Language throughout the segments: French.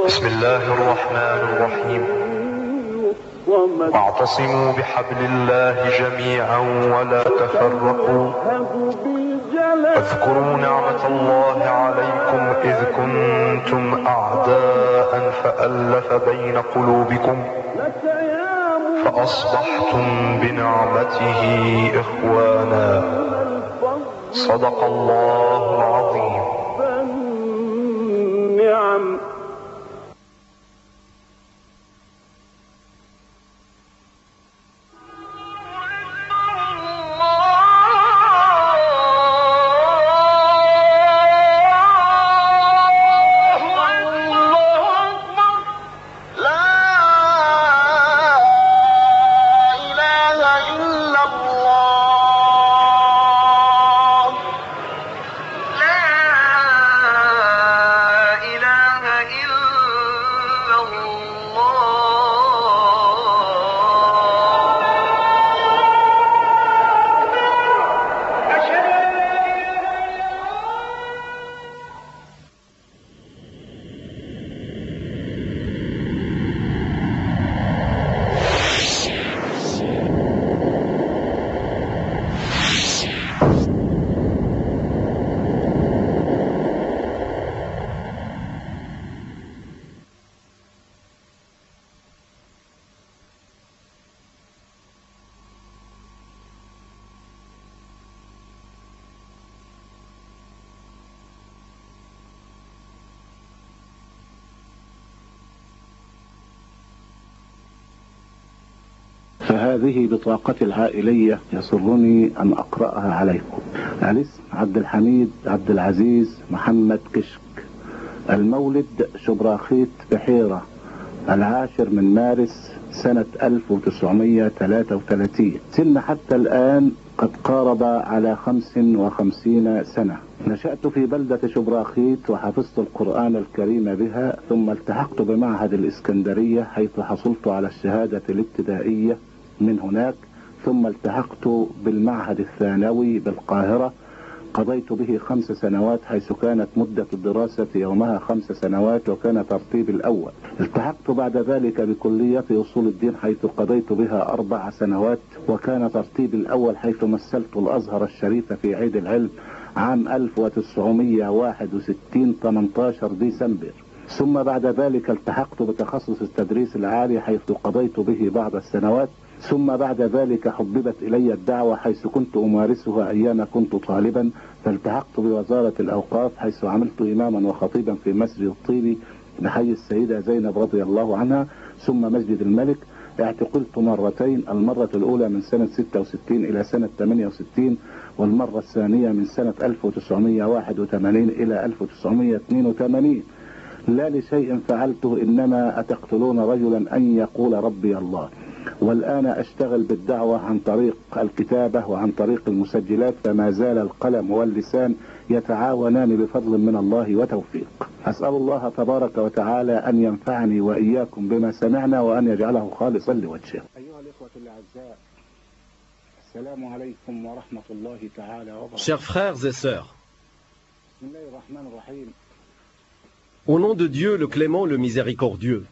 بسم الله الرحمن الرحيم. واعتصموا بحبل الله جميعا ولا تفرقوا واذكروا نعمة الله عليكم إذ كنتم أعداء فألف بين قلوبكم فأصبحتم بنعمته إخوانا. صدق الله العظيم. فهذه بطاقتي العائلية يسرني أن أقرأها عليكم. الاسم عبد الحميد عبد العزيز محمد كشك. المولد شبراخيت بحيرة 10 من مارس سنة 1933. سن حتى الآن قد قارب على 55 سنة. نشأت في بلدة شبراخيت وحفظت القرآن الكريم بها، ثم التحقت بمعهد الإسكندرية حيث حصلت على الشهادة الابتدائية من هناك، ثم التحقت بالمعهد الثانوي بالقاهرة قضيت به 5 سنوات، حيث كانت مدة الدراسة يومها 5 سنوات وكان ترتيب الأول. التحقت بعد ذلك بكلية أصول الدين حيث قضيت بها 4 سنوات وكان ترتيب الأول، حيث مثلت الأزهر الشريف في عيد العلم عام 1961 18 ديسمبر. ثم بعد ذلك التحقت بتخصص التدريس العالي حيث قضيت به بعض السنوات. ثم بعد ذلك حببت إلي الدعوة حيث كنت أمارسها أيام كنت طالبا، فالتحقت بوزارة الأوقاف حيث عملت إماما وخطيبا في مسجد الطيبي بحي السيدة زينب رضي الله عنها، ثم مسجد الملك. اعتقلت مرتين، المرة الأولى من سنة 66 إلى سنة 68، والمرة الثانية من سنة 1981 إلى 1982. لا لشيء فعلته، إنما أتقتلون رجلا أن يقول ربي الله. والآن أشتغل بالدعوة عن طريق الكتابة وعن طريق المسجلات، فما زال القلم واللسان يتعاونان بفضل من الله وتوفيق. أسأل الله تبارك وتعالى أن ينفعني وإياكم بما سمعنا وأن يجعله خالصا لوجهه. أيها الإخوة الأعزاء، السلام عليكم ورحمة الله تعالى وبركاته. Chers frères et sœurs, بسم الله الرحمن الرحيم. au nom de Dieu le clément, le miséricordieux,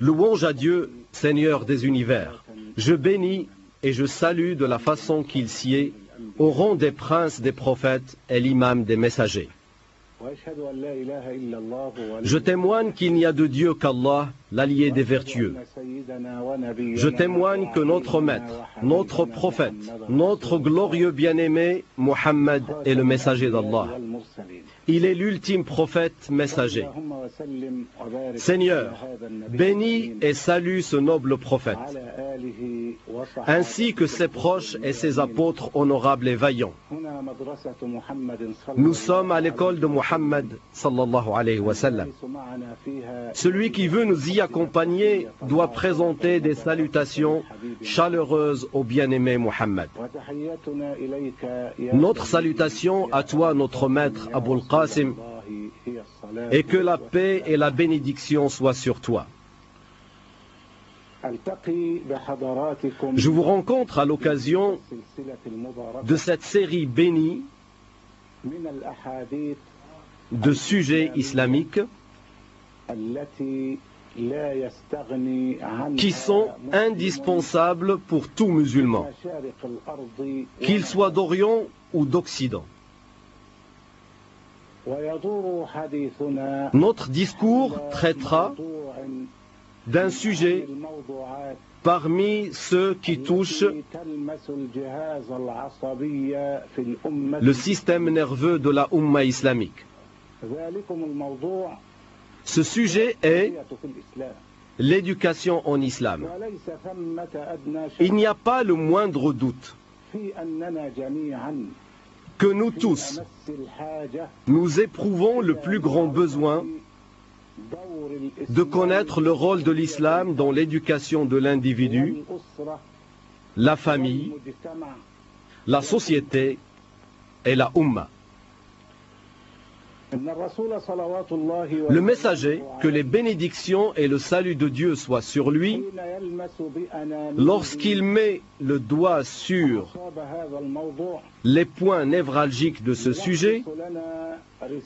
louange à Dieu, Seigneur des univers. Je bénis et je salue de la façon qu'il sied au rang des princes des prophètes et l'imam des messagers. Je témoigne qu'il n'y a de Dieu qu'Allah, l'allié des vertueux. Je témoigne que notre maître, notre prophète, notre glorieux bien-aimé, Mohammed, est le messager d'Allah. Il est l'ultime prophète messager. Seigneur, bénis et salue ce noble prophète, ainsi que ses proches et ses apôtres honorables et vaillants. Nous sommes à l'école de Mohammed, sallallahu alayhi wa sallam. Celui qui veut nous y accompagner doit présenter des salutations chaleureuses au bien-aimé Mohammed. Notre salutation à toi, notre maître Aboul Qasim, et que la paix et la bénédiction soient sur toi. Je vous rencontre à l'occasion de cette série bénie de sujets islamiques qui sont indispensables pour tout musulman, qu'il soit d'Orient ou d'Occident. Notre discours traitera d'un sujet parmi ceux qui touchent le système nerveux de la Ummah islamique. Ce sujet est l'éducation en islam. Il n'y a pas le moindre doute que nous tous, nous éprouvons le plus grand besoin de connaître le rôle de l'islam dans l'éducation de l'individu, la famille, la société et la Ummah. Le messager, que les bénédictions et le salut de Dieu soient sur lui, lorsqu'il met le doigt sur les points névralgiques de ce sujet,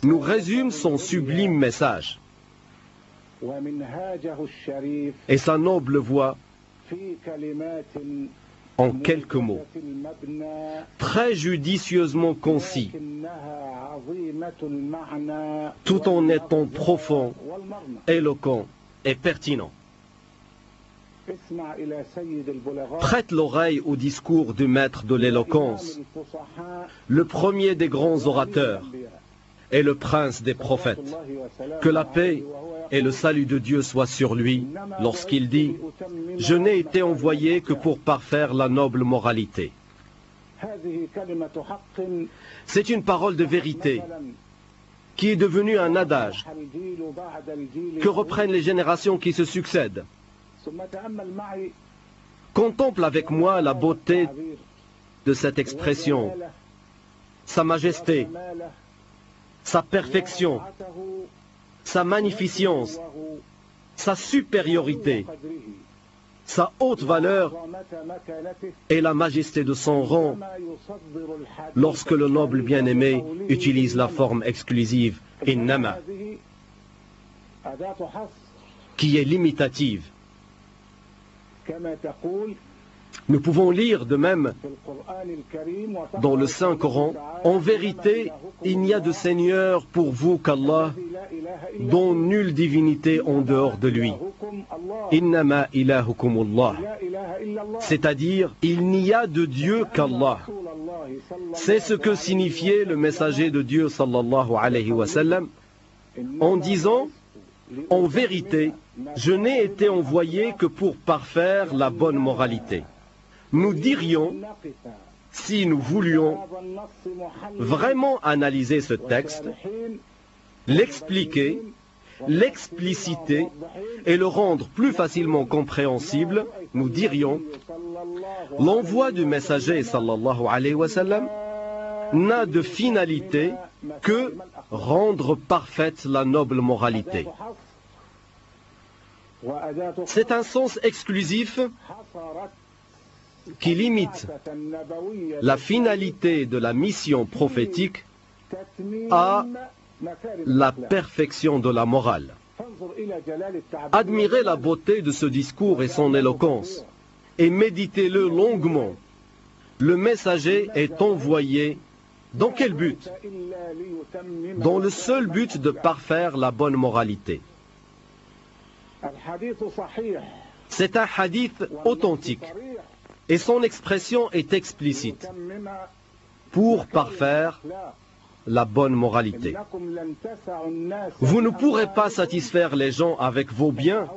nous résume son sublime message et sa noble voix en quelques mots, très judicieusement concis, tout en étant profond, éloquent et pertinent. Prête l'oreille au discours du maître de l'éloquence, le premier des grands orateurs et le prince des prophètes. Que la paix et le salut de Dieu soient sur lui lorsqu'il dit « Je n'ai été envoyé que pour parfaire la noble moralité ». C'est une parole de vérité qui est devenue un adage que reprennent les générations qui se succèdent. Contemple avec moi la beauté de cette expression, sa majesté, sa perfection, sa magnificence, sa supériorité, sa haute valeur et la majesté de son rang lorsque le noble bien-aimé utilise la forme exclusive « innama » qui est limitative. Nous pouvons lire de même dans le Saint-Coran, « En vérité, il n'y a de Seigneur pour vous qu'Allah, dont nulle divinité en dehors de lui. Innama ilahukumullah. » C'est-à-dire, il n'y a de Dieu qu'Allah. C'est ce que signifiait le messager de Dieu sallallahu alayhi wa sallam en disant, « En vérité, je n'ai été envoyé que pour parfaire la bonne moralité. » Nous dirions, si nous voulions vraiment analyser ce texte, l'expliquer, l'expliciter et le rendre plus facilement compréhensible, nous dirions, l'envoi du messager sallallahu alayhi wa sallam n'a de finalité que rendre parfaite la noble moralité. C'est un sens exclusif qui limite la finalité de la mission prophétique à la perfection de la morale. Admirez la beauté de ce discours et son éloquence, et méditez-le longuement. Le messager est envoyé dans quel but? Dans le seul but de parfaire la bonne moralité. C'est un hadith authentique. Et son expression est explicite, pour parfaire la bonne moralité. Vous ne pourrez pas satisfaire les gens avec vos biens,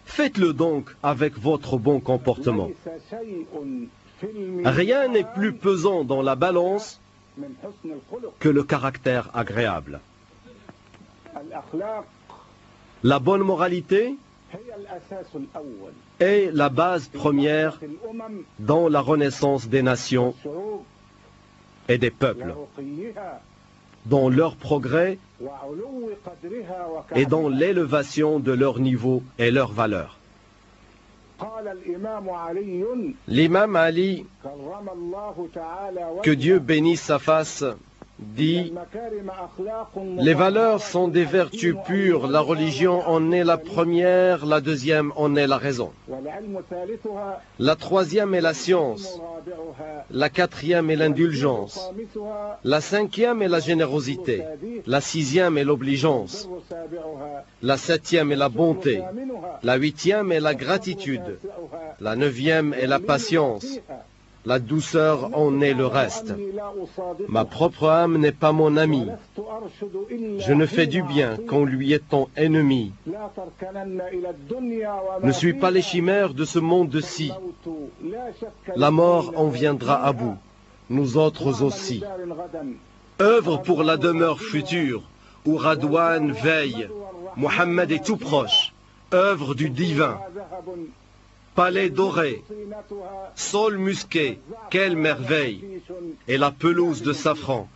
faites-le donc avec votre bon comportement. Rien n'est plus pesant dans la balance que le caractère agréable. La bonne moralité est la base première dans la renaissance des nations et des peuples, dans leur progrès et dans l'élévation de leur niveau et leur valeur. L'imam Ali, que Dieu bénisse sa face, dit « Les valeurs sont des vertus pures, la religion en est la première, la deuxième en est la raison. La troisième est la science, la quatrième est l'indulgence, la cinquième est la générosité, la sixième est l'obligeance, la septième est la bonté, la huitième est la gratitude, la neuvième est la patience. La douceur en est le reste. Ma propre âme n'est pas mon ami. Je ne fais du bien qu'en lui étant ennemi. Ne suis pas les chimères de ce monde-ci. La mort en viendra à bout. Nous autres aussi. Œuvre pour la demeure future, où Radouane veille. Mohammed est tout proche. Œuvre du divin. Palais doré, sol musqué, quelle merveille, et la pelouse de safran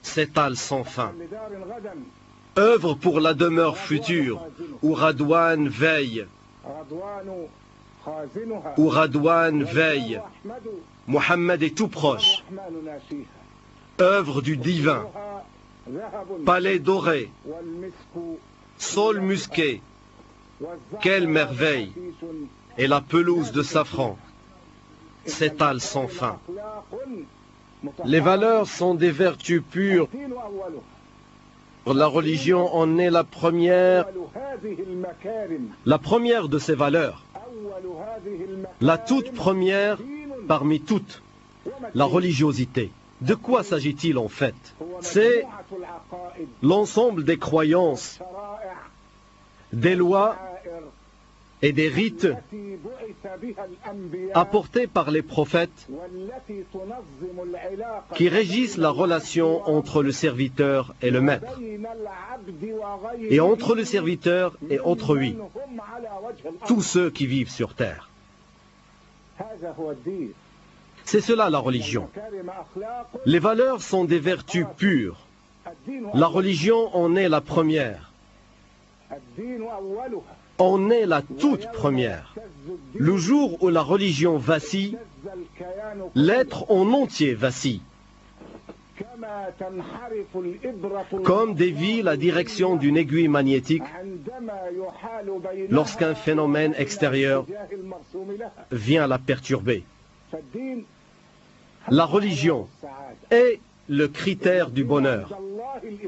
s'étale sans fin. Œuvre pour la demeure future, où Radouane veille, où Radouane veille. Mohammed est tout proche. Œuvre du divin, palais doré, sol musqué, quelle merveille, et la pelouse de safran s'étale sans fin. Les valeurs sont des vertus pures. La religion en est la première de ces valeurs. La toute première parmi toutes, la religiosité. De quoi s'agit-il en fait? C'est l'ensemble des croyances, des lois et des rites apportés par les prophètes qui régissent la relation entre le serviteur et le maître, et entre le serviteur et autrui, tous ceux qui vivent sur terre. C'est cela la religion. Les valeurs sont des vertus pures. La religion en est la première. En est la toute première. Le jour où la religion vacille, l'être en entier vacille. Comme dévie la direction d'une aiguille magnétique lorsqu'un phénomène extérieur vient la perturber. La religion est le critère du bonheur.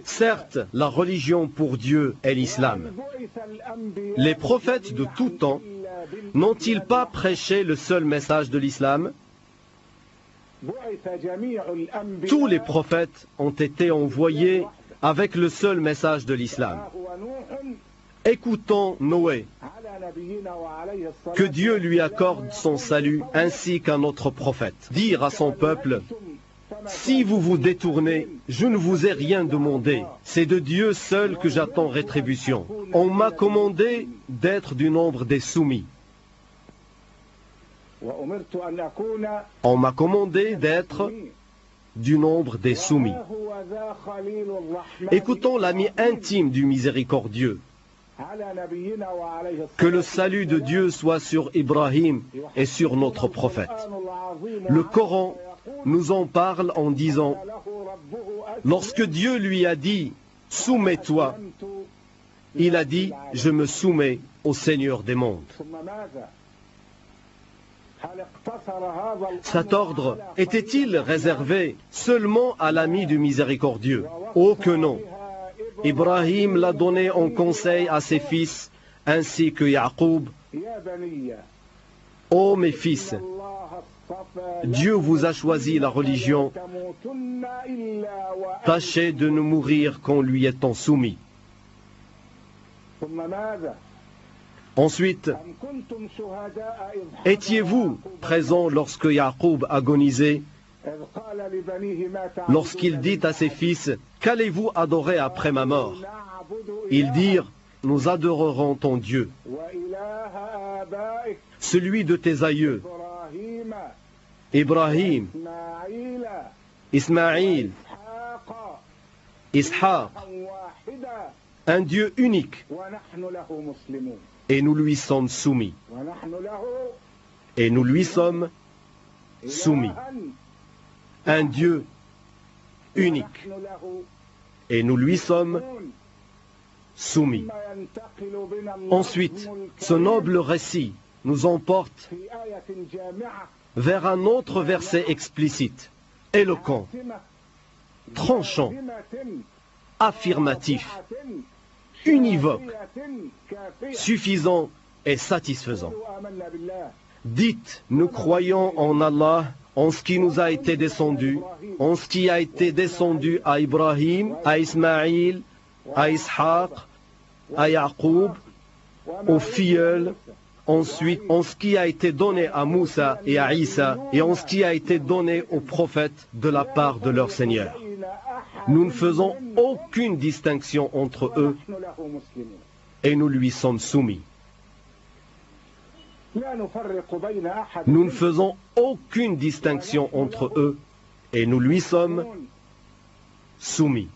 Certes, la religion pour Dieu est l'islam. Les prophètes de tout temps n'ont-ils pas prêché le seul message de l'islam? Tous les prophètes ont été envoyés avec le seul message de l'islam. Écoutons Noé, que Dieu lui accorde son salut ainsi qu'un autre prophète. Dire à son peuple: si vous vous détournez, je ne vous ai rien demandé. C'est de Dieu seul que j'attends rétribution. On m'a commandé d'être du nombre des soumis. On m'a commandé d'être du nombre des soumis. Écoutons l'ami intime du miséricordieux. Que le salut de Dieu soit sur Ibrahim et sur notre prophète. Le Coran nous en parle en disant: lorsque Dieu lui a dit « soumets-toi », il a dit « je me soumets au Seigneur des mondes ». Cet ordre était-il réservé seulement à l'ami du miséricordieux? Oh que non! Ibrahim l'a donné en conseil à ses fils, ainsi que Yaqub. Ô mes fils, Dieu vous a choisi la religion. Tâchez de ne mourir qu'en lui étant soumis. Ensuite, étiez-vous présent lorsque Yaqub agonisait, lorsqu'il dit à ses fils: qu'allez-vous adorer après ma mort? Ils dirent: nous adorerons ton Dieu, celui de tes aïeux, Ibrahim, Ismaïl, Ishaq, un Dieu unique, et nous lui sommes soumis. Et nous lui sommes soumis. Un Dieu unique. Et nous lui sommes soumis. Ensuite, ce noble récit nous emporte vers un autre verset explicite, éloquent, tranchant, affirmatif, univoque, suffisant et satisfaisant. Dites, nous croyons en Allah, en ce qui nous a été descendu, en ce qui a été descendu à Ibrahim, à Ismaïl, à Ishaq, à Yaqub, aux filleuls, ensuite en ce qui a été donné à Moussa et à Isa, et en ce qui a été donné aux prophètes de la part de leur Seigneur. Nous ne faisons aucune distinction entre eux et nous lui sommes soumis. Nous ne faisons aucune distinction entre eux et nous lui sommes soumis.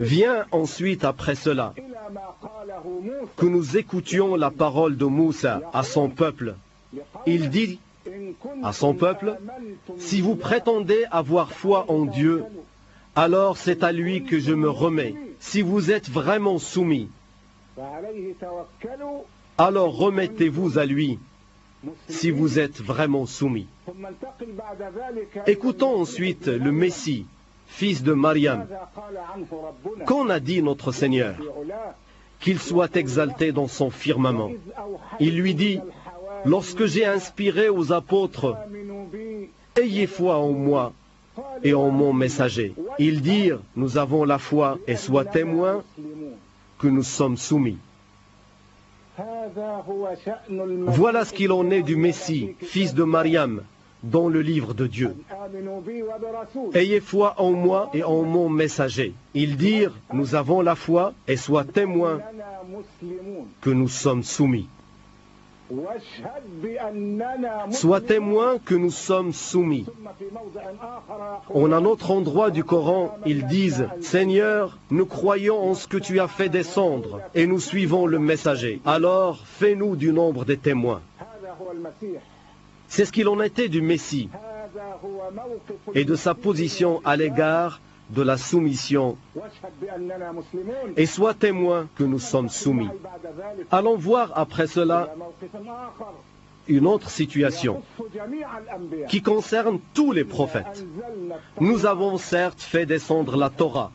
Vient ensuite après cela que nous écoutions la parole de Moussa à son peuple. Il dit à son peuple, si vous prétendez avoir foi en Dieu, alors c'est à lui que je me remets. Si vous êtes vraiment soumis, alors remettez-vous à lui, si vous êtes vraiment soumis. Écoutons ensuite le Messie, fils de Mariam. Qu'en a dit notre Seigneur? Qu'il soit exalté dans son firmament. Il lui dit, lorsque j'ai inspiré aux apôtres, ayez foi en moi et en mon messager. Ils dirent, nous avons la foi et sois témoin que nous sommes soumis. Voilà ce qu'il en est du Messie, fils de Mariam, dans le livre de Dieu. Ayez foi en moi et en mon messager. Ils dirent, nous avons la foi et sois témoin que nous sommes soumis. Sois témoin que nous sommes soumis. En un autre endroit du Coran, ils disent, Seigneur, nous croyons en ce que tu as fait descendre et nous suivons le messager. Alors, fais-nous du nombre des témoins. C'est ce qu'il en était du Messie et de sa position à l'égard de la soumission. Et sois témoin que nous sommes soumis. Allons voir après cela une autre situation qui concerne tous les prophètes. Nous avons certes fait descendre la Torah,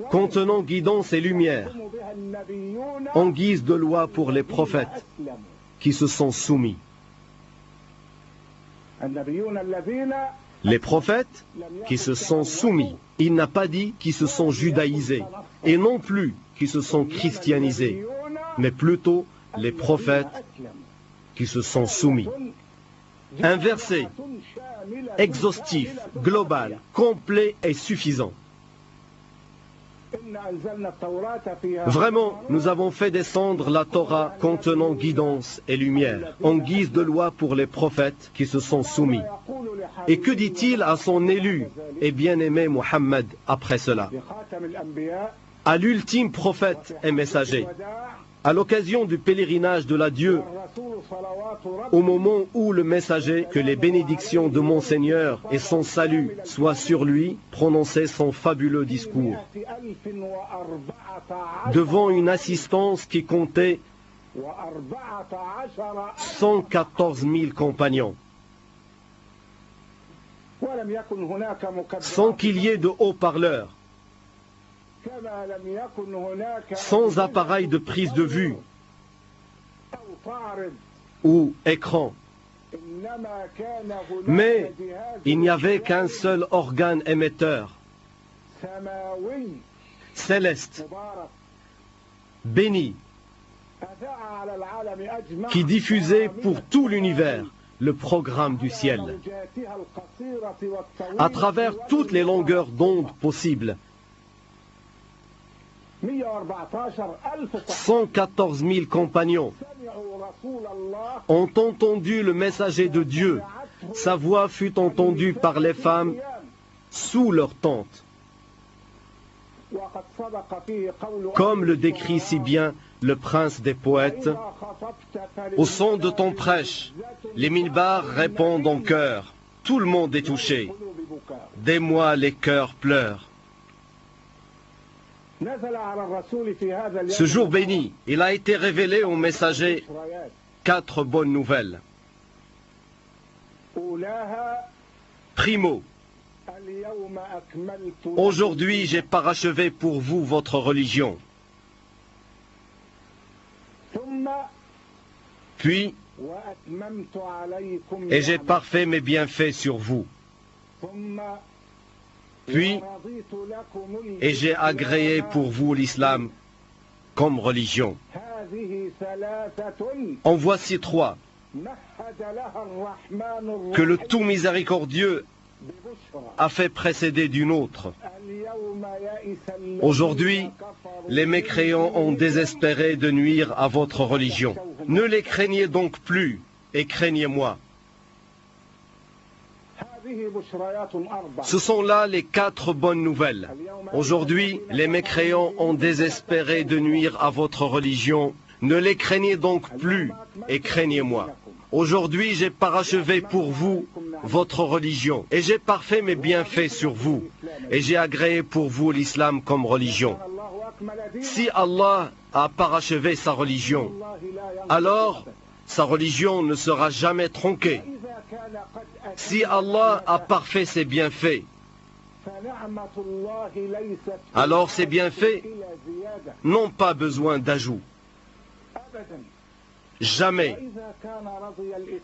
contenant guidance et lumière, en guise de loi pour les prophètes qui se sont soumis. Les prophètes qui se sont soumis, il n'a pas dit qui se sont judaïsés, et non plus qui se sont christianisés, mais plutôt les prophètes qui se sont soumis. Un verset exhaustif, global, complet et suffisant. Vraiment, nous avons fait descendre la Torah contenant guidance et lumière, en guise de loi pour les prophètes qui se sont soumis. Et que dit-il à son élu et bien-aimé Muhammad après cela? À l'ultime prophète et messager, à l'occasion du pèlerinage de l'adieu, au moment où le messager, que les bénédictions de mon Seigneur et son salut soient sur lui, prononçait son fabuleux discours, devant une assistance qui comptait 114 000 compagnons, sans qu'il y ait de haut-parleurs, sans appareil de prise de vue ou écran. Mais il n'y avait qu'un seul organe émetteur, céleste, béni, qui diffusait pour tout l'univers le programme du ciel, à travers toutes les longueurs d'onde possibles. 114 000 compagnons ont entendu le messager de Dieu. Sa voix fut entendue par les femmes sous leur tente. Comme le décrit si bien le prince des poètes, au son de ton prêche, les minbars répondent en chœur. Tout le monde est touché. Des mois, les cœurs pleurent. Ce jour béni, il a été révélé au messager 4 bonnes nouvelles. Primo, aujourd'hui j'ai parachevé pour vous votre religion. Puis, et j'ai parfait mes bienfaits sur vous. Puis, et j'ai agréé pour vous l'islam comme religion. En voici 3 que le tout miséricordieux a fait précéder d'une autre. Aujourd'hui, les mécréants ont désespéré de nuire à votre religion. Ne les craignez donc plus et craignez-moi. Ce sont là les 4 bonnes nouvelles. Aujourd'hui, les mécréants ont désespéré de nuire à votre religion. Ne les craignez donc plus et craignez-moi. Aujourd'hui, j'ai parachevé pour vous votre religion et j'ai parfait mes bienfaits sur vous et j'ai agréé pour vous l'islam comme religion. Si Allah a parachevé sa religion, alors sa religion ne sera jamais tronquée. Si Allah a parfait ses bienfaits, alors ces bienfaits n'ont pas besoin d'ajout. Jamais.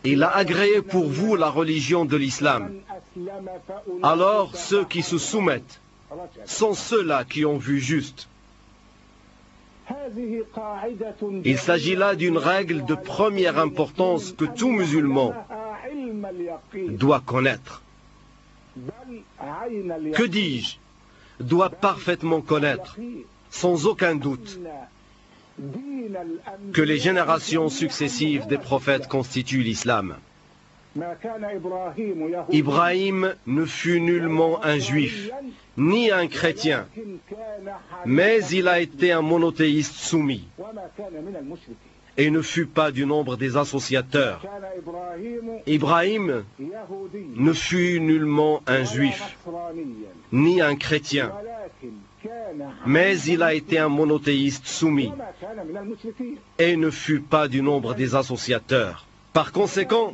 Il a agréé pour vous la religion de l'islam. Alors ceux qui se soumettent sont ceux-là qui ont vu juste. Il s'agit là d'une règle de première importance que tout musulman doit connaître. Que dis-je? Doit parfaitement connaître, sans aucun doute, que les générations successives des prophètes constituent l'islam. Ibrahim ne fut nullement un juif, ni un chrétien, mais il a été un monothéiste soumis, et ne fut pas du nombre des associateurs. Ibrahim ne fut nullement un juif, ni un chrétien, mais il a été un monothéiste soumis, et ne fut pas du nombre des associateurs. Par conséquent,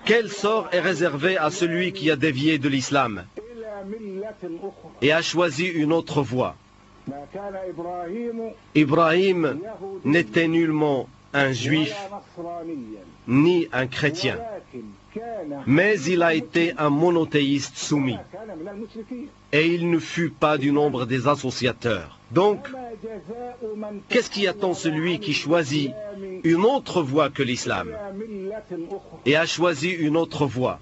quel sort est réservé à celui qui a dévié de l'islam et a choisi une autre voie? Ibrahim n'était nullement un juif ni un chrétien, mais il a été un monothéiste soumis, et il ne fut pas du nombre des associateurs. Donc, qu'est-ce qui attend celui qui choisit une autre voie que l'islam et a choisi une autre voie?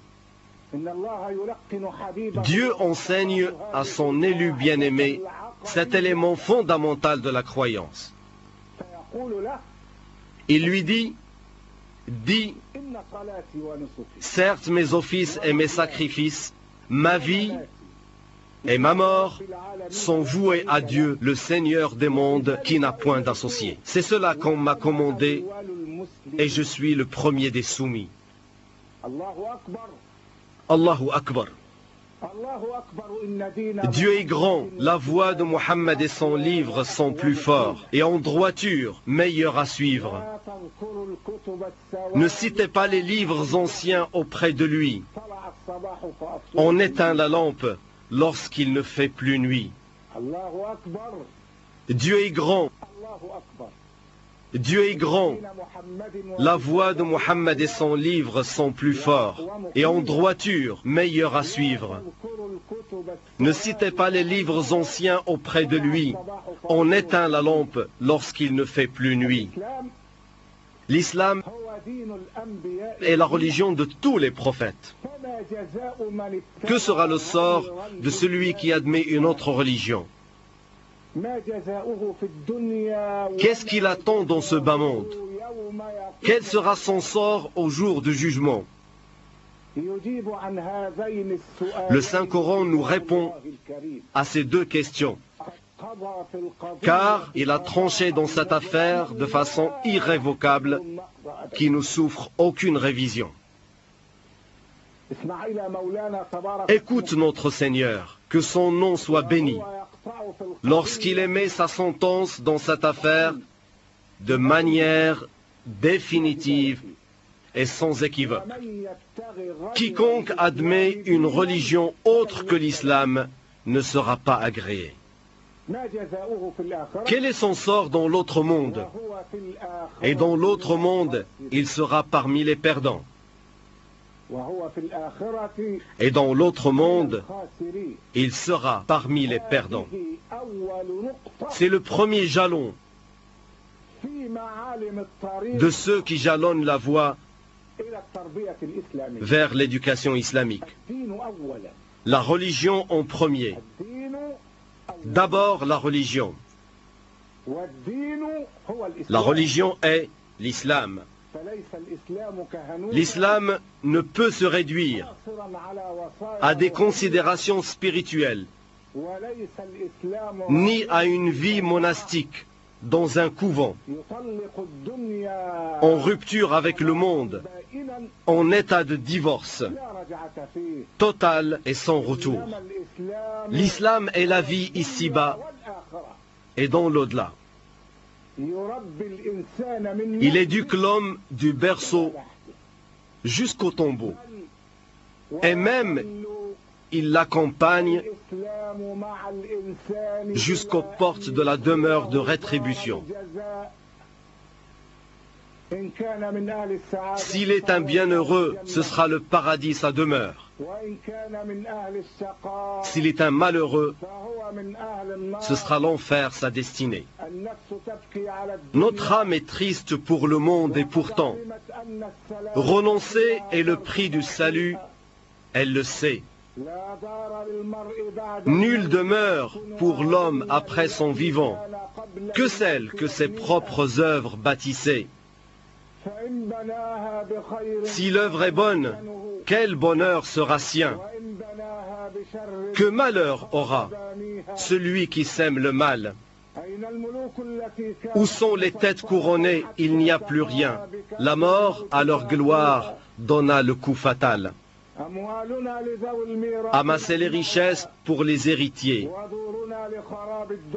Dieu enseigne à son élu bien-aimé cet élément fondamental de la croyance. Il lui dit, dis, certes mes offices et mes sacrifices, ma vie et ma mort sont voués à Dieu, le Seigneur des mondes, qui n'a point d'associé. C'est cela qu'on m'a commandé, et je suis le premier des soumis. Allahu Akbar. Dieu est grand, la voix de Mohammed et son livre sont plus forts, et en droiture, meilleur à suivre. Ne citez pas les livres anciens auprès de lui. On éteint la lampe lorsqu'il ne fait plus nuit. Dieu est grand. Dieu est grand. La voix de Mohammed et son livre sont plus forts, et en droiture, meilleur à suivre. Ne citez pas les livres anciens auprès de lui. On éteint la lampe lorsqu'il ne fait plus nuit. L'islam est la religion de tous les prophètes. Que sera le sort de celui qui admet une autre religion? Qu'est-ce qu'il attend dans ce bas monde? Quel sera son sort au jour du jugement? Le Saint-Coran nous répond à ces 2 questions, car il a tranché dans cette affaire de façon irrévocable qui ne souffre aucune révision. Écoute notre Seigneur, que son nom soit béni, lorsqu'il émet sa sentence dans cette affaire de manière définitive et sans équivoque. Quiconque admet une religion autre que l'islam ne sera pas agréé. Quel est son sort dans l'autre monde? Et dans l'autre monde, il sera parmi les perdants. Et dans l'autre monde, il sera parmi les perdants. C'est le premier jalon de ceux qui jalonnent la voie vers l'éducation islamique. La religion en premier. D'abord la religion. La religion est l'islam. L'islam ne peut se réduire à des considérations spirituelles, ni à une vie monastique dans un couvent, en rupture avec le monde, en état de divorce total et sans retour. L'islam est la vie ici-bas et dans l'au-delà. Il éduque l'homme du berceau jusqu'au tombeau. Et même, il l'accompagne jusqu'aux portes de la demeure de rétribution. S'il est un bienheureux, ce sera le paradis sa demeure. S'il est un malheureux, ce sera l'enfer sa destinée. Notre âme est triste pour le monde et pourtant, renoncer est le prix du salut, elle le sait. Nulle demeure pour l'homme après son vivant que celle que ses propres œuvres bâtissaient. Si l'œuvre est bonne, quel bonheur sera sien? Que malheur aura celui qui sème le mal? Où sont les têtes couronnées? Il n'y a plus rien. La mort, à leur gloire, donna le coup fatal. Amasser les richesses pour les héritiers,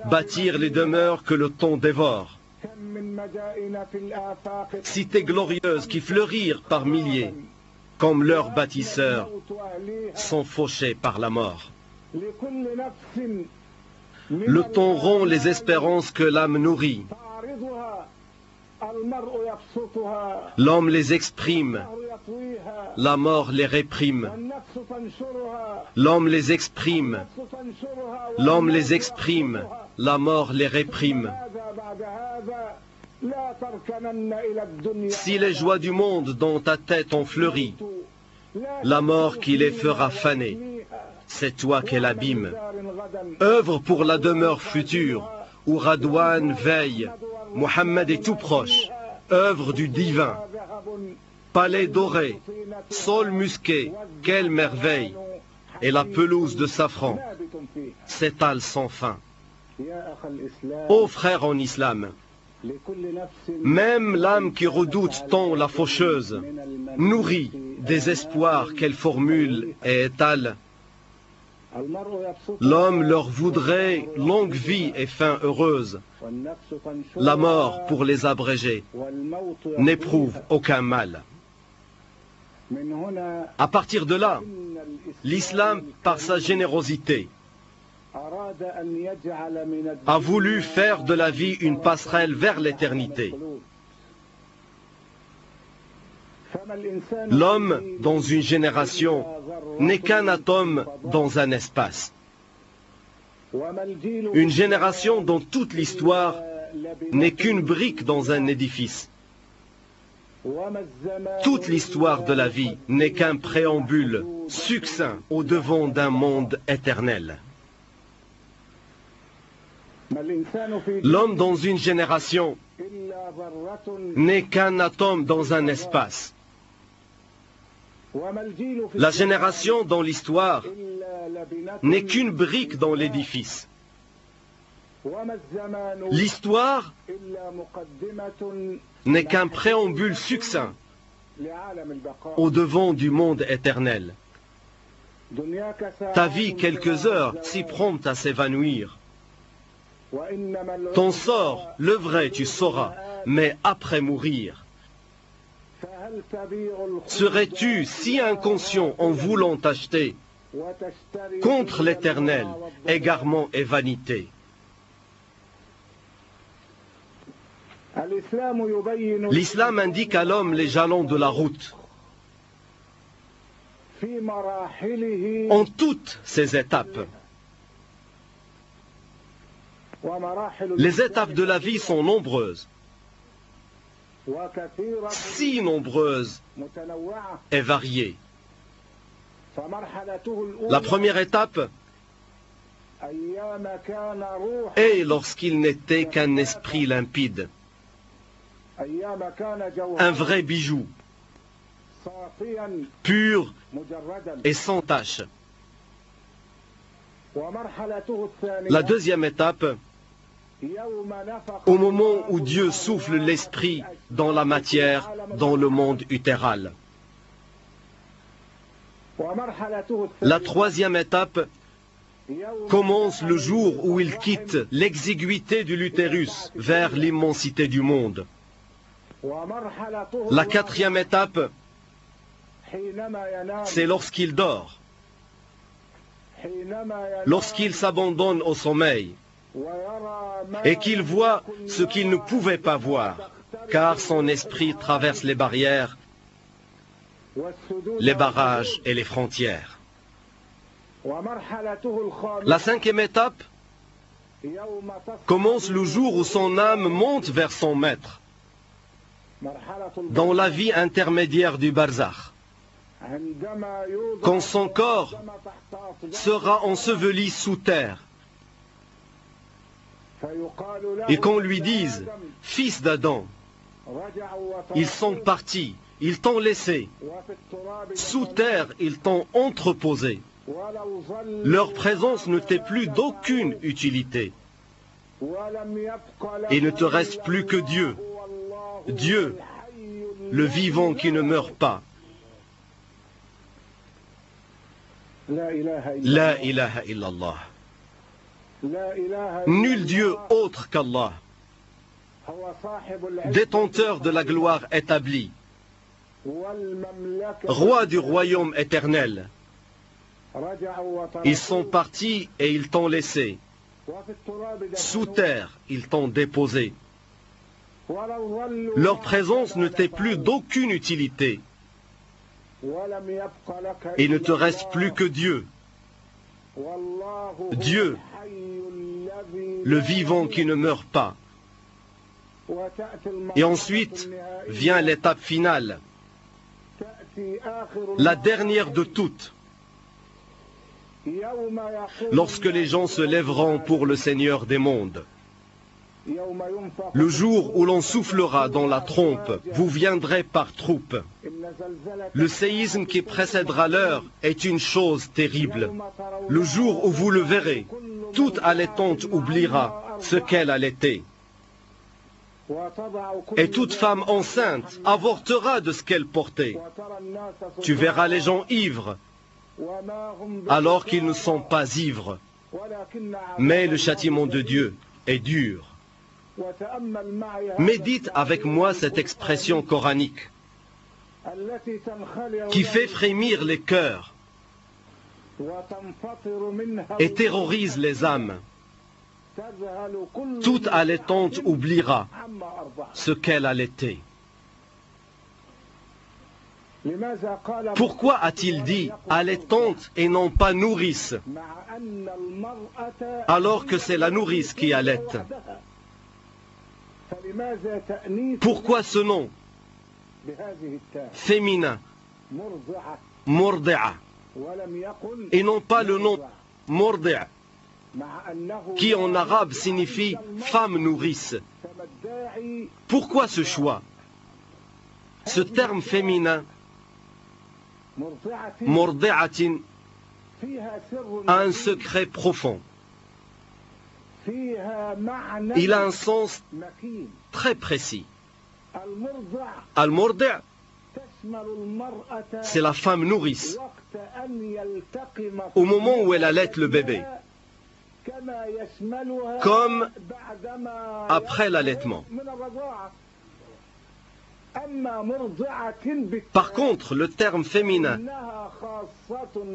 bâtir les demeures que le temps dévore. Cités glorieuses qui fleurirent par milliers, comme leurs bâtisseurs, sont fauchés par la mort. Le temps rompt les espérances que l'âme nourrit. L'homme les exprime, la mort les réprime. L'homme les exprime, l'homme les exprime, la mort les réprime. Si les joies du monde dans ta tête ont fleuri, la mort qui les fera faner, c'est toi qu'elle abîme. Œuvre pour la demeure future, où Radouane veille, Mohammed est tout proche, œuvre du divin. Palais doré, sol musqué, quelle merveille, et la pelouse de safran s'étale sans fin. Ô frères en islam, même l'âme qui redoute tant la faucheuse, nourrit des espoirs qu'elle formule et étale. L'homme leur voudrait longue vie et fin heureuse. La mort, pour les abréger, n'éprouve aucun mal. À partir de là, l'islam, par sa générosité, a voulu faire de la vie une passerelle vers l'éternité. L'homme, dans une génération, n'est qu'un atome dans un espace. Une génération dont toute l'histoire n'est qu'une brique dans un édifice. Toute l'histoire de la vie n'est qu'un préambule succinct au devant d'un monde éternel. L'homme dans une génération n'est qu'un atome dans un espace. La génération dans l'histoire n'est qu'une brique dans l'édifice. L'histoire n'est qu'un préambule succinct au-devant du monde éternel. Ta vie, quelques heures, si prompte à s'évanouir. Ton sort, le vrai, tu sauras, mais après mourir. Serais-tu si inconscient en voulant t'acheter contre l'éternel, égarement et vanité? L'islam indique à l'homme les jalons de la route en toutes ses étapes. Les étapes de la vie sont nombreuses, si nombreuses et variées. La première étape est lorsqu'il n'était qu'un esprit limpide, un vrai bijou, pur et sans tache. La deuxième étape, au moment où Dieu souffle l'esprit dans la matière, dans le monde utéral. La troisième étape commence le jour où il quitte l'exiguïté de l'utérus vers l'immensité du monde. La quatrième étape, c'est lorsqu'il dort, lorsqu'il s'abandonne au sommeil et qu'il voit ce qu'il ne pouvait pas voir, car son esprit traverse les barrières, les barrages et les frontières. La cinquième étape commence le jour où son âme monte vers son maître, dans la vie intermédiaire du barzakh, quand son corps sera enseveli sous terre et qu'on lui dise « Fils d'Adam, ils sont partis, ils t'ont laissé, sous terre ils t'ont entreposé, leur présence ne t'est plus d'aucune utilité, et ne te reste plus que Dieu, Dieu, le vivant qui ne meurt pas. » La ilaha illallah. Nul Dieu autre qu'Allah, détenteur de la gloire établie, roi du royaume éternel. Ils sont partis et ils t'ont laissé. Sous terre, ils t'ont déposé. Leur présence ne t'est plus d'aucune utilité. Et ne te reste plus que Dieu. Dieu, le vivant qui ne meurt pas. Et ensuite vient l'étape finale, la dernière de toutes, lorsque les gens se lèveront pour le Seigneur des mondes. Le jour où l'on soufflera dans la trompe, vous viendrez par troupes. Le séisme qui précédera l'heure est une chose terrible. Le jour où vous le verrez, toute allaitante oubliera ce qu'elle allaitait. Et toute femme enceinte avortera de ce qu'elle portait. Tu verras les gens ivres, alors qu'ils ne sont pas ivres. Mais le châtiment de Dieu est dur. Médite avec moi cette expression coranique qui fait frémir les cœurs et terrorise les âmes. Toute allaitante oubliera ce qu'elle allaitait. Pourquoi a-t-il dit allaitante et non pas nourrice, alors que c'est la nourrice qui allaite? Pourquoi ce nom féminin, Mordi'a, et non pas le nom Mordi'a, qui en arabe signifie femme nourrice? Pourquoi ce choix? Ce terme féminin, Mordi'atin, a un secret profond. Il a un sens très précis. Al-Mordi' c'est la femme nourrice, au moment où elle allaite le bébé, comme après l'allaitement. Par contre, le terme féminin,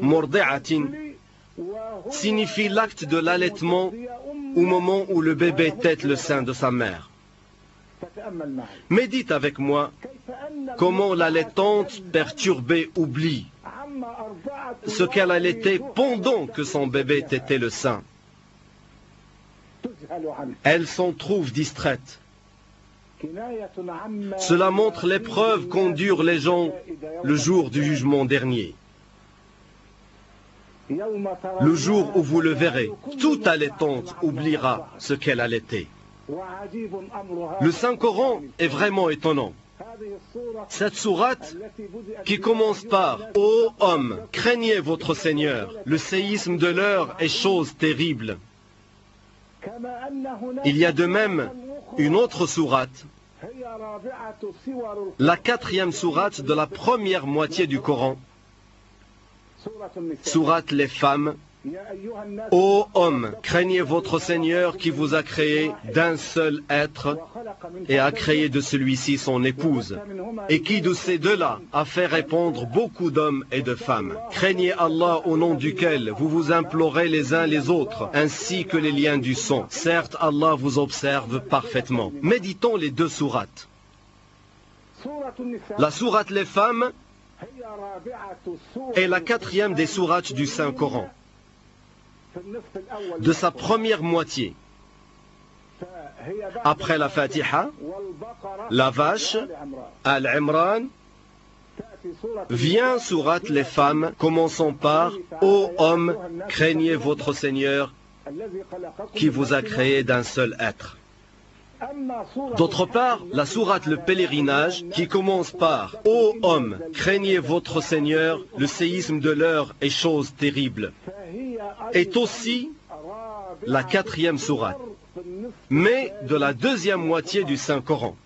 mordi'atin, signifie l'acte de l'allaitement au moment où le bébé tète le sein de sa mère. Médite avec moi comment l'allaitante perturbée oublie ce qu'elle allaitait pendant que son bébé tétait le sein. Elle s'en trouve distraite. Cela montre l'épreuve qu'endurent les gens le jour du jugement dernier. Le jour où vous le verrez, toute allaitante oubliera ce qu'elle allaitait. Le Saint-Coran est vraiment étonnant. Cette sourate qui commence par « Ô hommes, craignez votre Seigneur, le séisme de l'heure est chose terrible ». Il y a de même une autre sourate, la 4e sourate de la première moitié du Coran, sourate les femmes. Ô hommes, craignez votre Seigneur qui vous a créé d'un seul être et a créé de celui-ci son épouse, et qui de ces deux-là a fait répondre beaucoup d'hommes et de femmes. Craignez Allah au nom duquel vous vous implorez les uns les autres, ainsi que les liens du sang. Certes, Allah vous observe parfaitement. Méditons les deux sourates. La sourate les femmes est la 4e des sourates du Saint-Coran, de sa première moitié. Après la Fatiha, la vache, Al-Imran, vient sourate les femmes, commençant par « Ô hommes, craignez votre Seigneur qui vous a créé d'un seul être ». D'autre part, la sourate le pèlerinage, qui commence par « Ô hommes, craignez votre Seigneur, le séisme de l'heure est chose terrible », est aussi la 4e sourate, mais de la 2e moitié du Saint-Coran.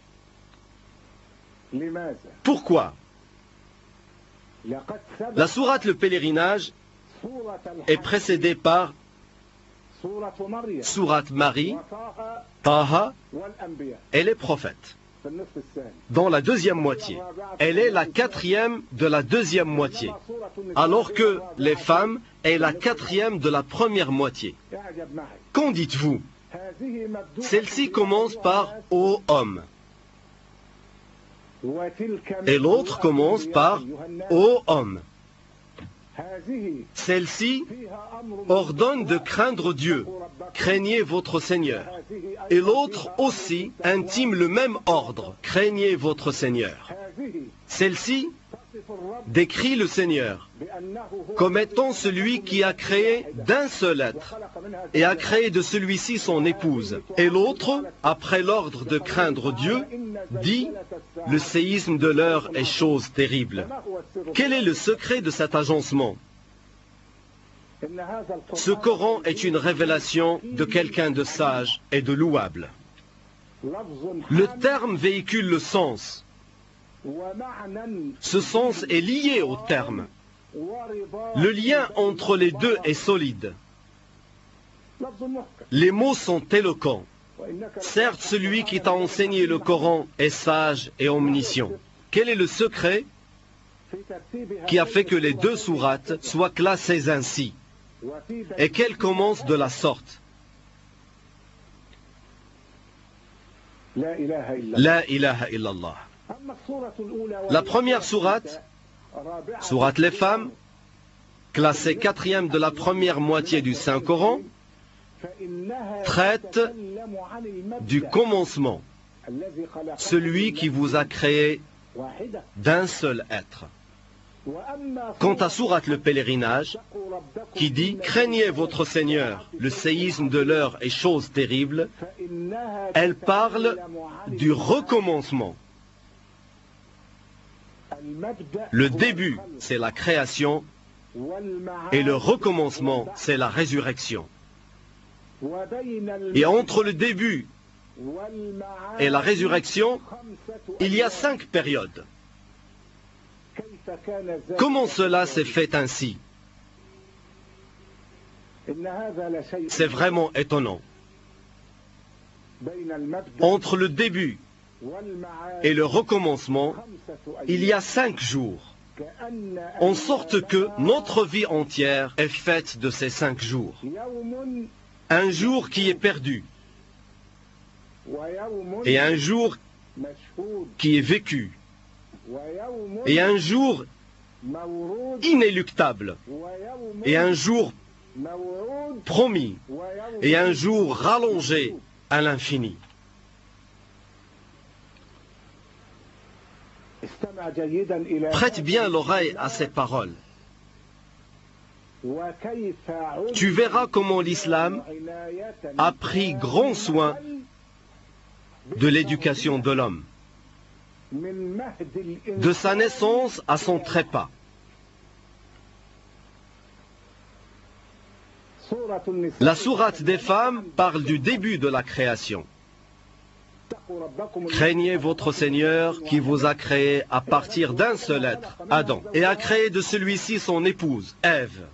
Pourquoi? La sourate le pèlerinage est précédée par sourate Marie, Taha et les prophètes. Dans la 2e moitié, elle est la 4e de la 2e moitié, alors que les femmes est la 4e de la première moitié. Qu'en dites-vous? Celle-ci commence par « Ô homme » et l'autre commence par « Ô homme ». Celle-ci ordonne de craindre Dieu, craignez votre Seigneur. Et l'autre aussi intime le même ordre, craignez votre Seigneur. Celle-ci décrit le Seigneur comme étant celui qui a créé d'un seul être et a créé de celui-ci son épouse. Et l'autre, après l'ordre de craindre Dieu, dit « Le séisme de l'heure est chose terrible ». Quel est le secret de cet agencement? Ce Coran est une révélation de quelqu'un de sage et de louable. Le terme véhicule le sens. Ce sens est lié au terme. Le lien entre les deux est solide. Les mots sont éloquents. Certes, celui qui t'a enseigné le Coran est sage et omniscient. Quel est le secret qui a fait que les deux sourates soient classées ainsi et qu'elles commencent de la sorte? La ilaha illallah. La première sourate, sourate les femmes, classée 4e de la première moitié du Saint-Coran, traite du commencement, celui qui vous a créé d'un seul être. Quant à sourate le pèlerinage, qui dit « Craignez votre Seigneur, le séisme de l'heure est chose terrible », elle parle du recommencement. Le début, c'est la création, et le recommencement, c'est la résurrection. Et entre le début et la résurrection, il y a 5 périodes. Comment cela s'est fait ainsi? C'est vraiment étonnant. Entre le début et le recommencement, il y a 5 jours, en sorte que notre vie entière est faite de ces 5 jours. Un jour qui est perdu, et un jour qui est vécu, et un jour inéluctable, et un jour promis, et un jour rallongé à l'infini. Prête bien l'oreille à ces paroles. Tu verras comment l'islam a pris grand soin de l'éducation de l'homme, de sa naissance à son trépas. La sourate des femmes parle du début de la création. Craignez votre Seigneur qui vous a créé à partir d'un seul être, Adam, et a créé de celui-ci son épouse, Ève.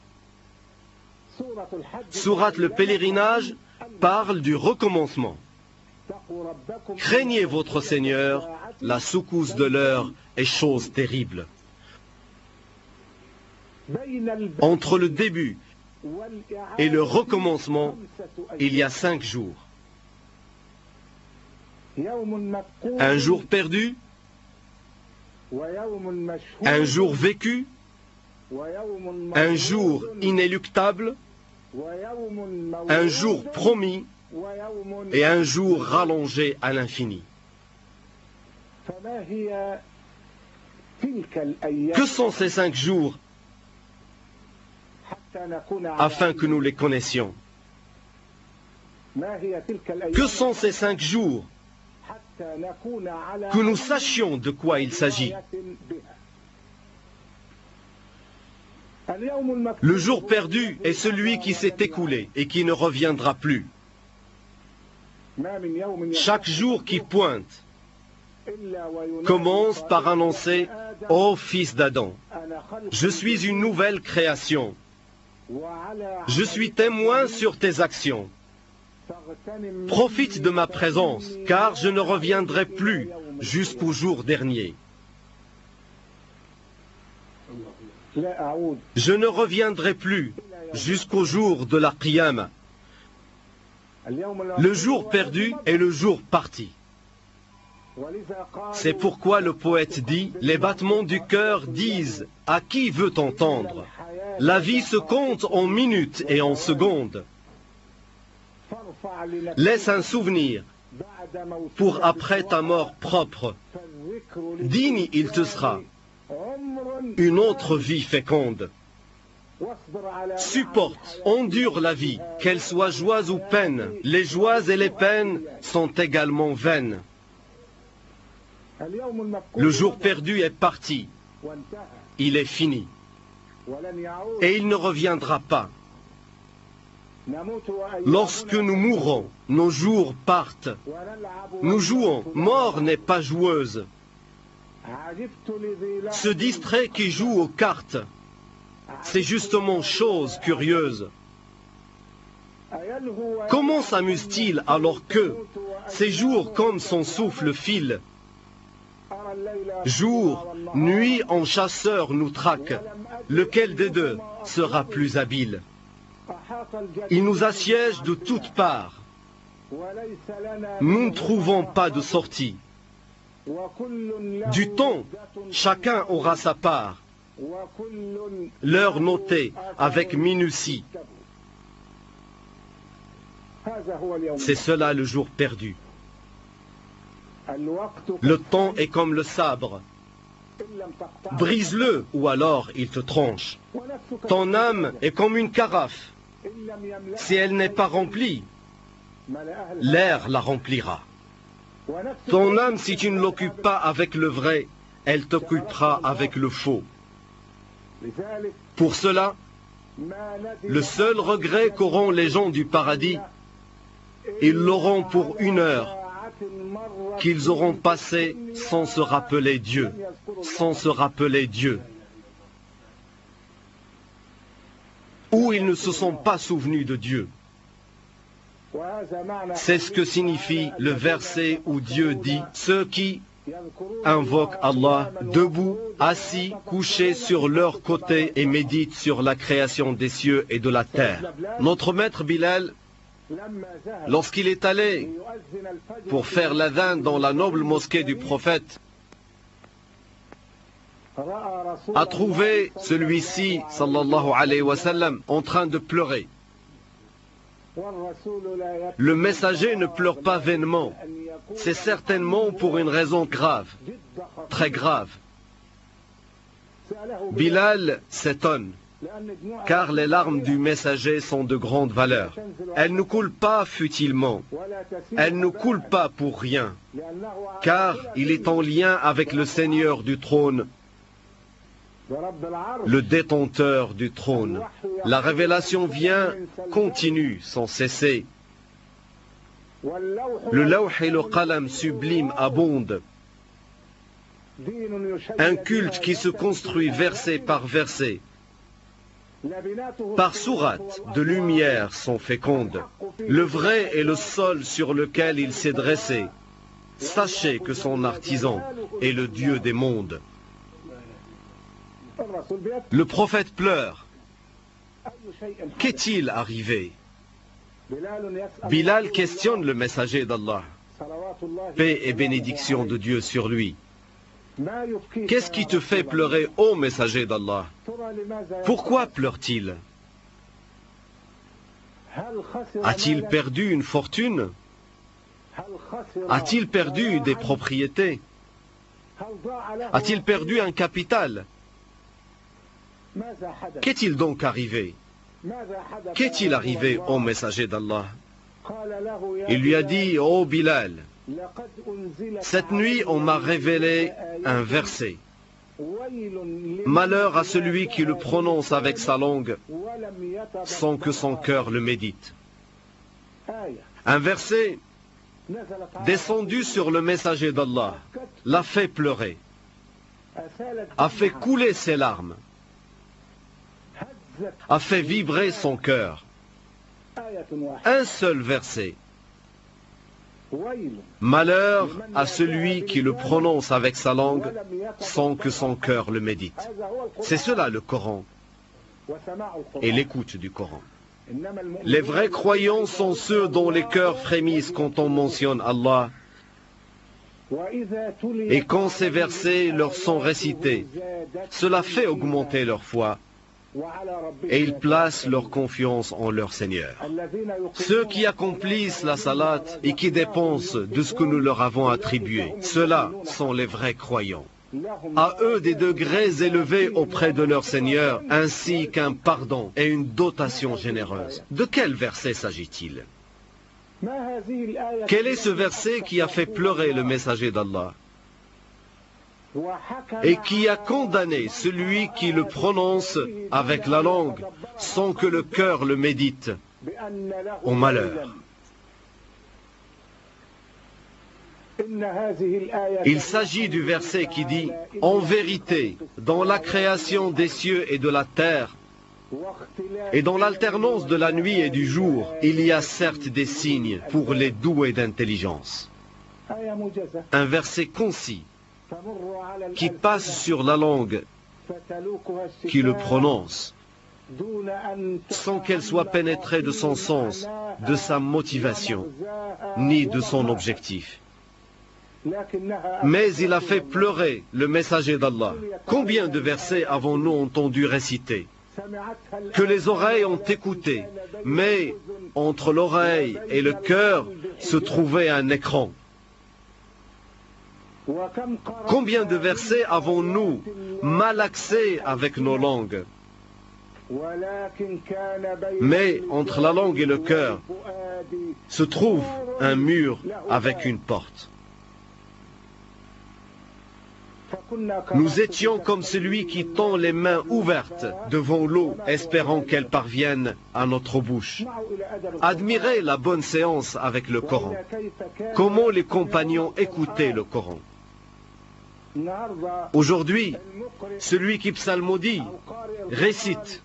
Sourate le pèlerinage parle du recommencement. Craignez votre Seigneur, la secousse de l'heure est chose terrible. Entre le début et le recommencement, il y a 5 jours. Un jour perdu, un jour vécu, un jour inéluctable, un jour promis et un jour rallongé à l'infini. Que sont ces 5 jours afin que nous les connaissions? Que sont ces 5 jours que nous sachions de quoi il s'agit? Le jour perdu est celui qui s'est écoulé et qui ne reviendra plus. Chaque jour qui pointe commence par annoncer « Ô fils d'Adam, je suis une nouvelle création. Je suis témoin sur tes actions. Profite de ma présence, car je ne reviendrai plus jusqu'au jour dernier. Je ne reviendrai plus jusqu'au jour de la Qiyamah. Le jour perdu est le jour parti. C'est pourquoi le poète dit, les battements du cœur disent, à qui veut entendre? La vie se compte en minutes et en secondes. Laisse un souvenir pour après ta mort propre. Digne il te sera une autre vie féconde. Supporte, endure la vie, qu'elle soit joie ou peine. Les joies et les peines sont également vaines. Le jour perdu est parti. Il est fini. Et il ne reviendra pas. Lorsque nous mourrons, nos jours partent. Nous jouons, mort n'est pas joueuse. Ce distrait qui joue aux cartes, c'est justement chose curieuse. Comment s'amuse-t-il alors que ces jours comme son souffle file? Jour, nuit en chasseur nous traque. Lequel des deux sera plus habile? Il nous assiège de toutes parts. Nous ne trouvons pas de sortie. Du temps, chacun aura sa part. L'heure notée avec minutie. C'est cela le jour perdu. Le temps est comme le sabre. Brise-le ou alors il te tranche. Ton âme est comme une carafe. Si elle n'est pas remplie, l'air la remplira. Ton âme, si tu ne l'occupes pas avec le vrai, elle t'occupera avec le faux. Pour cela, le seul regret qu'auront les gens du paradis, ils l'auront pour 1 heure, qu'ils auront passé sans se rappeler Dieu, sans se rappeler Dieu. ou ils ne se sont pas souvenus de Dieu. C'est ce que signifie le verset où Dieu dit « Ceux qui invoquent Allah debout, assis, couchés sur leur côté et méditent sur la création des cieux et de la terre. » Notre maître Bilal, lorsqu'il est allé pour faire l'adhan dans la noble mosquée du prophète, a trouvé celui-ci, sallallahu alayhi wa sallam, en train de pleurer. Le messager ne pleure pas vainement. C'est certainement pour une raison grave, très grave. Bilal s'étonne, car les larmes du messager sont de grande valeur. Elles ne coulent pas futilement, elles ne coulent pas pour rien, car il est en lien avec le Seigneur du trône, le détenteur du trône. La révélation vient, continue sans cesser. Le lawh et le qalam sublime abondent. Un culte qui se construit verset par verset. Par sourates de lumière sont fécondes. Le vrai est le sol sur lequel il s'est dressé. Sachez que son artisan est le Dieu des mondes. Le prophète pleure. Qu'est-il arrivé? Bilal questionne le messager d'Allah. Paix et bénédiction de Dieu sur lui. Qu'est-ce qui te fait pleurer, ô messager d'Allah? Pourquoi pleure-t-il? A-t-il perdu une fortune? A-t-il perdu des propriétés? A-t-il perdu un capital? Qu'est-il donc arrivé? Qu'est-il arrivé au messager d'Allah? Il lui a dit, ô Bilal, cette nuit on m'a révélé un verset. Malheur à celui qui le prononce avec sa langue sans que son cœur le médite. Un verset descendu sur le messager d'Allah l'a fait pleurer, a fait couler ses larmes, a fait vibrer son cœur. Un seul verset. Malheur à celui qui le prononce avec sa langue sans que son cœur le médite. C'est cela le Coran et l'écoute du Coran. Les vrais croyants sont ceux dont les cœurs frémissent quand on mentionne Allah et quand ces versets leur sont récités. Cela fait augmenter leur foi et ils placent leur confiance en leur Seigneur. Ceux qui accomplissent la salat et qui dépensent de ce que nous leur avons attribué, ceux-là sont les vrais croyants. À eux des degrés élevés auprès de leur Seigneur, ainsi qu'un pardon et une dotation généreuse. De quel verset s'agit-il? Quel est ce verset qui a fait pleurer le messager d'Allah et qui a condamné celui qui le prononce avec la langue sans que le cœur le médite au malheur? Il s'agit du verset qui dit « En vérité, dans la création des cieux et de la terre, et dans l'alternance de la nuit et du jour, il y a certes des signes pour les doués d'intelligence. » Un verset concis qui passe sur la langue qui le prononce, sans qu'elle soit pénétrée de son sens, de sa motivation, ni de son objectif. Mais il a fait pleurer le messager d'Allah. Combien de versets avons-nous entendu réciter, que les oreilles ont écouté, mais entre l'oreille et le cœur se trouvait un écran? Combien de versets avons-nous malaxés avec nos langues? Mais entre la langue et le cœur se trouve un mur avec une porte. Nous étions comme celui qui tend les mains ouvertes devant l'eau, espérant qu'elle parvienne à notre bouche. Admirez la bonne séance avec le Coran. Comment les compagnons écoutaient le Coran. Aujourd'hui, celui qui psalmodie, récite,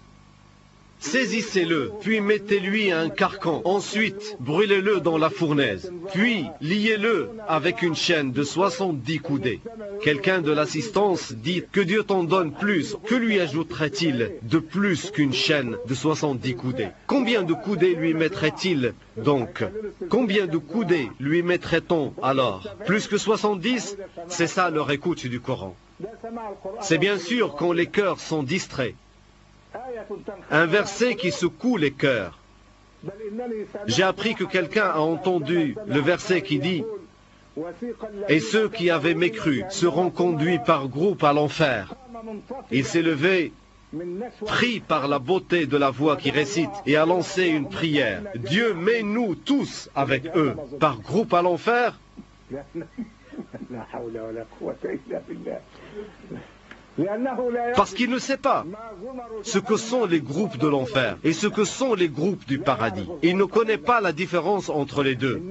saisissez-le, puis mettez-lui un carcan. Ensuite, brûlez-le dans la fournaise. Puis, liez-le avec une chaîne de 70 coudées. Quelqu'un de l'assistance dit que Dieu t'en donne plus. Que lui ajouterait-il de plus qu'une chaîne de 70 coudées? Combien de coudées lui mettrait-il donc? Combien de coudées lui mettrait-on alors? Plus que 70? C'est ça leur écoute du Coran. C'est bien sûr quand les cœurs sont distraits. Un verset qui secoue les cœurs. J'ai appris que quelqu'un a entendu le verset qui dit « Et ceux qui avaient mécru seront conduits par groupe à l'enfer. » Il s'est levé, pris par la beauté de la voix qui récite, et a lancé une prière. « Dieu, mets-nous tous avec eux, par groupe à l'enfer. » Parce qu'il ne sait pas ce que sont les groupes de l'enfer et ce que sont les groupes du paradis. Il ne connaît pas la différence entre les deux.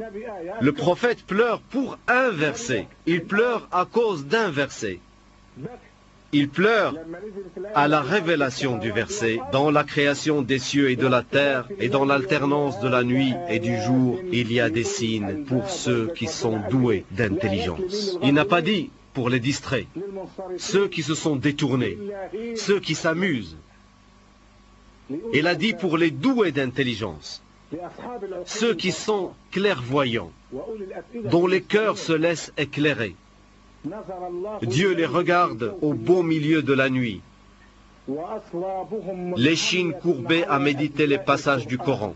Le prophète pleure pour un verset. Il pleure à cause d'un verset. Il pleure à la révélation du verset. Dans la création des cieux et de la terre et dans l'alternance de la nuit et du jour, il y a des signes pour ceux qui sont doués d'intelligence. Il n'a pas dit pour les distraits, ceux qui se sont détournés, ceux qui s'amusent. Il a dit pour les doués d'intelligence, ceux qui sont clairvoyants, dont les cœurs se laissent éclairer. Dieu les regarde au beau milieu de la nuit, l'échine courbée à méditer les passages du Coran.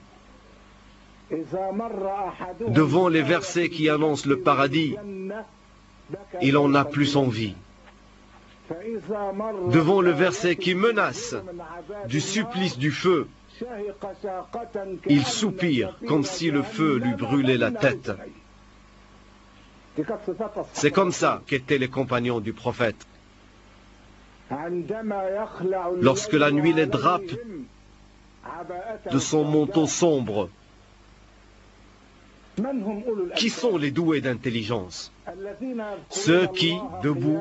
Devant les versets qui annoncent le paradis, il en a plus envie. Devant le verset qui menace du supplice du feu, il soupire comme si le feu lui brûlait la tête. C'est comme ça qu'étaient les compagnons du prophète. Lorsque la nuit les drape de son manteau sombre, qui sont les doués d'intelligence? Ceux qui, debout,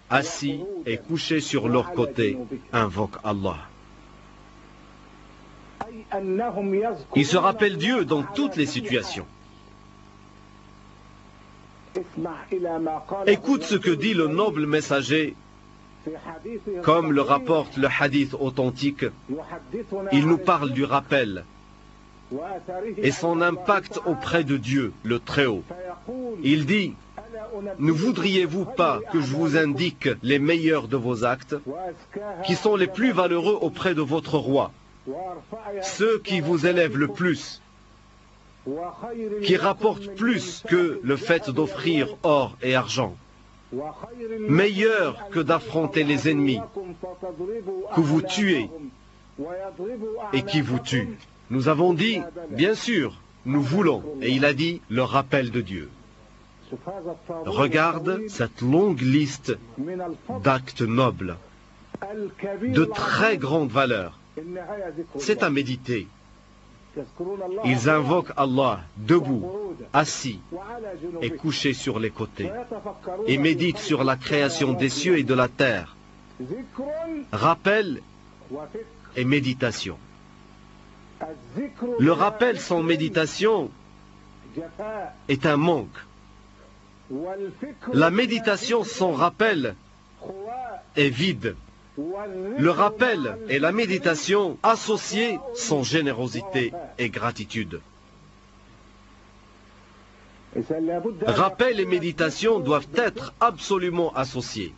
assis et couchés sur leur côté, invoquent Allah. Ils se rappellent Dieu dans toutes les situations. Écoute ce que dit le noble messager, comme le rapporte le hadith authentique. Il nous parle du rappel et son impact auprès de Dieu, le Très-Haut. Il dit, ne voudriez-vous pas que je vous indique les meilleurs de vos actes, qui sont les plus valeureux auprès de votre roi, ceux qui vous élèvent le plus, qui rapportent plus que le fait d'offrir or et argent, meilleurs que d'affronter les ennemis, que vous tuez et qui vous tuent. Nous avons dit, bien sûr, nous voulons, et il a dit, le rappel de Dieu. Regarde cette longue liste d'actes nobles, de très grande valeur. C'est à méditer. Ils invoquent Allah debout, assis et couchés sur les côtés, et méditent sur la création des cieux et de la terre. Rappel et méditation. Le rappel sans méditation est un manque. La méditation sans rappel est vide. Le rappel et la méditation associés sont générosité et gratitude. Rappel et méditation doivent être absolument associés.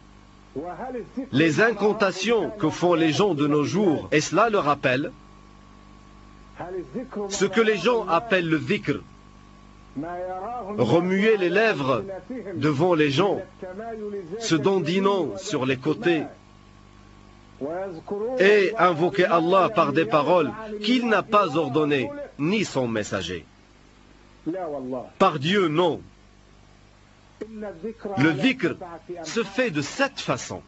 Les incantations que font les gens de nos jours, est-ce là le rappel? Ce que les gens appellent le dhikr, remuer les lèvres devant les gens, se dandinant sur les côtés, et invoquer Allah par des paroles qu'il n'a pas ordonnées, ni son messager. Par Dieu, non. Le dhikr se fait de cette façon.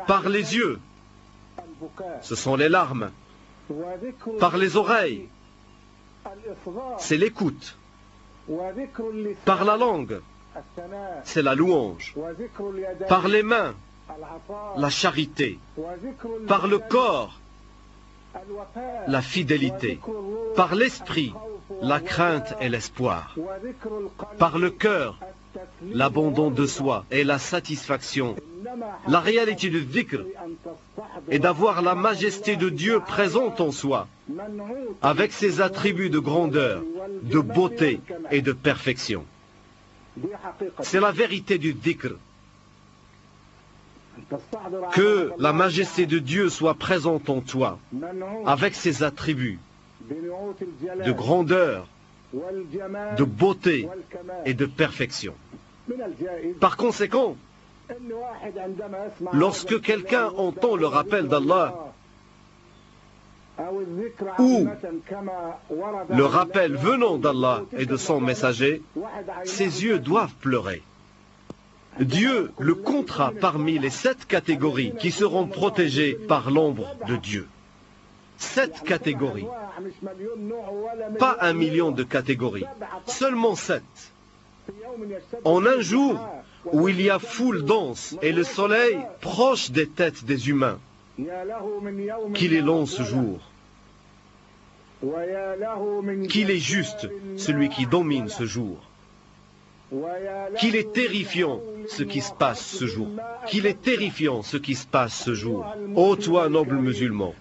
Par les yeux, ce sont les larmes. Par les oreilles, c'est l'écoute. Par la langue, c'est la louange. Par les mains, la charité. Par le corps, la fidélité. Par l'esprit, la crainte et l'espoir. Par le cœur, l'abandon de soi et la satisfaction. La réalité du dhikr est d'avoir la majesté de Dieu présente en soi, avec ses attributs de grandeur, de beauté et de perfection. C'est la vérité du dhikr. Que la majesté de Dieu soit présente en toi, avec ses attributs de grandeur, de beauté et de perfection. Par conséquent, lorsque quelqu'un entend le rappel d'Allah ou le rappel venant d'Allah et de son messager, ses yeux doivent pleurer. Dieu le comptera parmi les 7 catégories qui seront protégées par l'ombre de Dieu. 7 catégories. Pas 1 million de catégories, seulement 7. En un jour où il y a foule dense et le soleil proche des têtes des humains, qu'il est long ce jour. Qu'il est juste celui qui domine ce jour. Qu'il est terrifiant ce qui se passe ce jour. Qu'il est terrifiant ce qui se passe ce jour. Ô toi, noble musulman,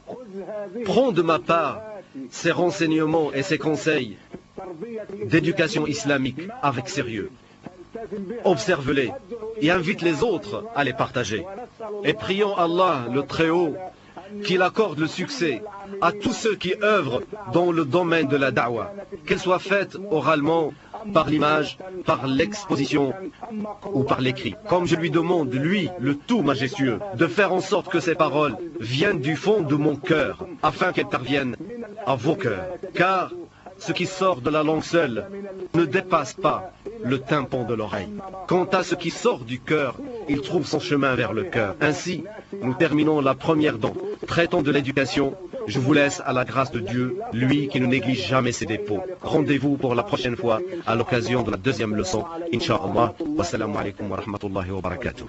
prends de ma part ces renseignements et ces conseils d'éducation islamique avec sérieux. Observe-les et invite les autres à les partager. Et prions Allah, le Très-Haut, qu'il accorde le succès à tous ceux qui œuvrent dans le domaine de la da'wah, qu'elle soit faite oralement, par l'image, par l'exposition ou par l'écrit. Comme je lui demande, lui, le tout majestueux, de faire en sorte que ces paroles viennent du fond de mon cœur, afin qu'elles parviennent à vos cœurs. Car ce qui sort de la langue seule ne dépasse pas le tympan de l'oreille. Quant à ce qui sort du cœur, il trouve son chemin vers le cœur. Ainsi, nous terminons la première dent. Traitant de l'éducation, je vous laisse à la grâce de Dieu, lui qui ne néglige jamais ses dépôts. Rendez-vous pour la prochaine fois à l'occasion de la deuxième leçon. Inch'Allah. Wassalamu alaikum wa rahmatullahi wa barakatuh.